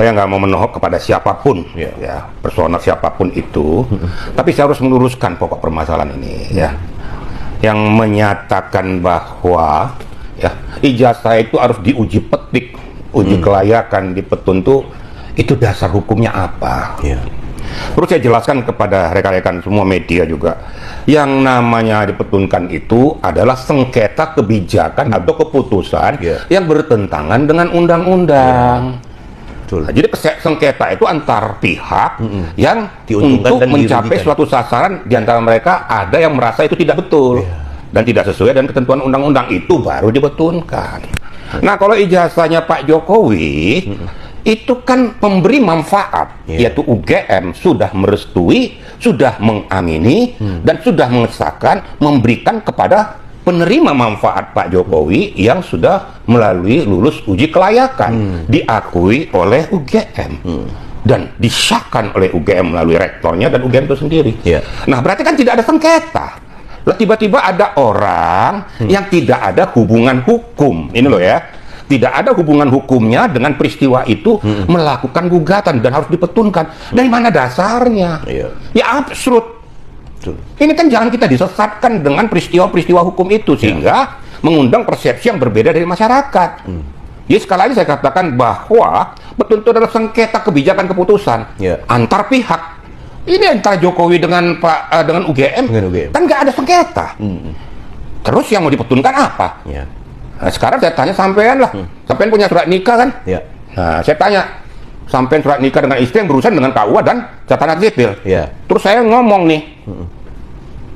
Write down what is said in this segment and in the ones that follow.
saya nggak mau menohok kepada siapapun, ya personal siapapun itu, tapi saya harus meluruskan pokok permasalahan ini, ya, yang menyatakan bahwa ya ijazah itu harus diuji petik, uji kelayakan di Petun itu dasar hukumnya apa? Terus saya jelaskan kepada rekan-rekan semua media juga, yang namanya dipetunkan itu adalah sengketa kebijakan atau keputusan yang bertentangan dengan undang-undang. Nah, jadi sengketa itu antar pihak yang untuk mencapai suatu sasaran, di antara mereka ada yang merasa itu tidak betul dan tidak sesuai dengan ketentuan undang-undang, itu baru dipetunkan. Nah, kalau ijazahnya Pak Jokowi itu kan pemberi manfaat, yaitu UGM sudah merestui, sudah mengamini, dan sudah mengesahkan memberikan kepada penerima manfaat Pak Jokowi yang sudah melalui lulus uji kelayakan, diakui oleh UGM dan disahkan oleh UGM melalui rektornya dan UGM itu sendiri. Nah, berarti kan tidak ada sengketa. Lah tiba-tiba ada orang yang tidak ada hubungan hukum, ini loh ya, tidak ada hubungan hukumnya dengan peristiwa itu melakukan gugatan dan harus dipetunkan. Dari mana dasarnya? Ya absurd. Ini kan jangan kita disesatkan dengan peristiwa-peristiwa hukum itu sehingga mengundang persepsi yang berbeda dari masyarakat. Jadi sekali lagi saya katakan bahwa betul-betul adalah sengketa kebijakan keputusan antar pihak. Ini antara Jokowi dengan dengan UGM, kan nggak ada sengketa. Terus yang mau dipetunkan apa? Nah, sekarang saya tanya sampean lah, sampean punya surat nikah kan? Nah, saya tanya, sampean surat nikah dengan istri yang berurusan dengan KUA dan catatan sipil. Terus saya ngomong nih,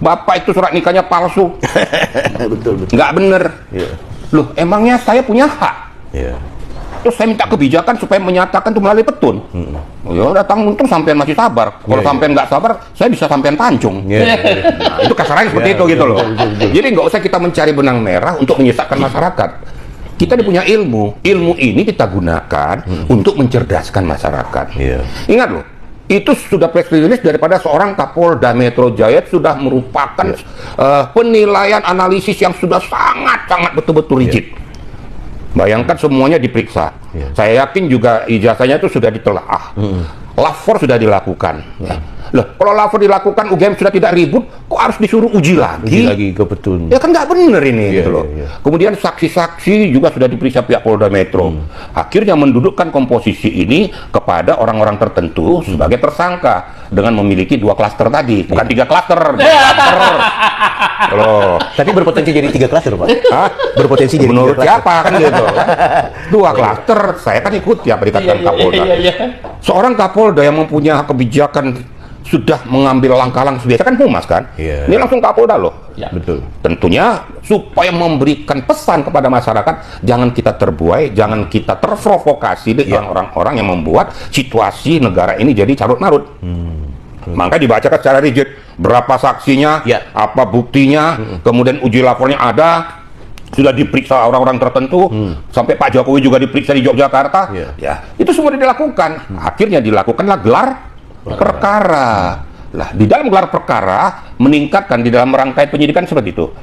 Bapak itu surat nikahnya palsu, betul. Nggak bener. Loh, emangnya saya punya hak? Terus saya minta kebijakan supaya menyatakan itu melalui petun. Ya datang, untung sampean masih sabar. Kalau sampean nggak sabar, saya bisa sampean pancung. Nah, itu kasarannya seperti itu gitu loh. Jadi nggak usah kita mencari benang merah untuk menyesatkan masyarakat. Kita punya ilmu ini kita gunakan untuk mencerdaskan masyarakat. Ingat loh, itu sudah press release daripada seorang Kapolda Metro Jaya, sudah merupakan penilaian analisis yang sudah sangat betul-betul rigid. Bayangkan semuanya diperiksa. Saya yakin juga ijazahnya itu sudah ditelaah. Lapor sudah dilakukan. Loh, kalau lapor dilakukan, UGM sudah tidak ribut, kok harus disuruh uji lagi? Uji lagi ke Petun. Ya kan nggak bener ini, gitu loh. Kemudian saksi-saksi juga sudah diperiksa pihak Polda Metro. Akhirnya mendudukkan komposisi ini kepada orang-orang tertentu sebagai tersangka dengan memiliki 2 klaster tadi, bukan 3 klaster. Loh. Tapi berpotensi jadi 3 klaster, Pak. Berpotensi jadi menurut 3 siapa kan gitu kan? 2 klaster, saya kan ikuti apa dikatakan Kapolda. Seorang Kapolda yang mempunyai kebijakan sudah mengambil langkah-langkah, biasa kan humas kan? Ini langsung Kapolda loh. Betul. Tentunya supaya memberikan pesan kepada masyarakat, jangan kita terbuai, jangan kita terprovokasi dengan orang-orang yang membuat situasi negara ini jadi carut-marut. Maka dibacakan secara rigid, berapa saksinya, apa buktinya, kemudian uji lapornya ada, sudah diperiksa orang-orang tertentu, sampai Pak Jokowi juga diperiksa di Yogyakarta. Ya, itu semua dilakukan. Akhirnya dilakukanlah gelar perkara. Lah, di dalam gelar perkara meningkatkan di dalam rangkaian penyidikan seperti itu.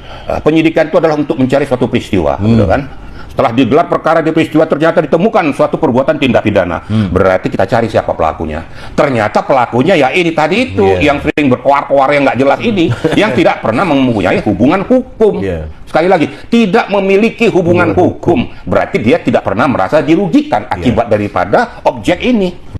Penyidikan itu adalah untuk mencari suatu peristiwa, gitu kan? Setelah digelar perkara di peristiwa ternyata ditemukan suatu perbuatan tindak pidana, berarti kita cari siapa pelakunya. Ternyata pelakunya ya ini tadi itu yang sering berkoar-koar yang nggak jelas ini, yang tidak pernah mempunyai hubungan hukum. Sekali lagi, tidak memiliki hubungan hukum, berarti dia tidak pernah merasa dirugikan akibat daripada objek ini.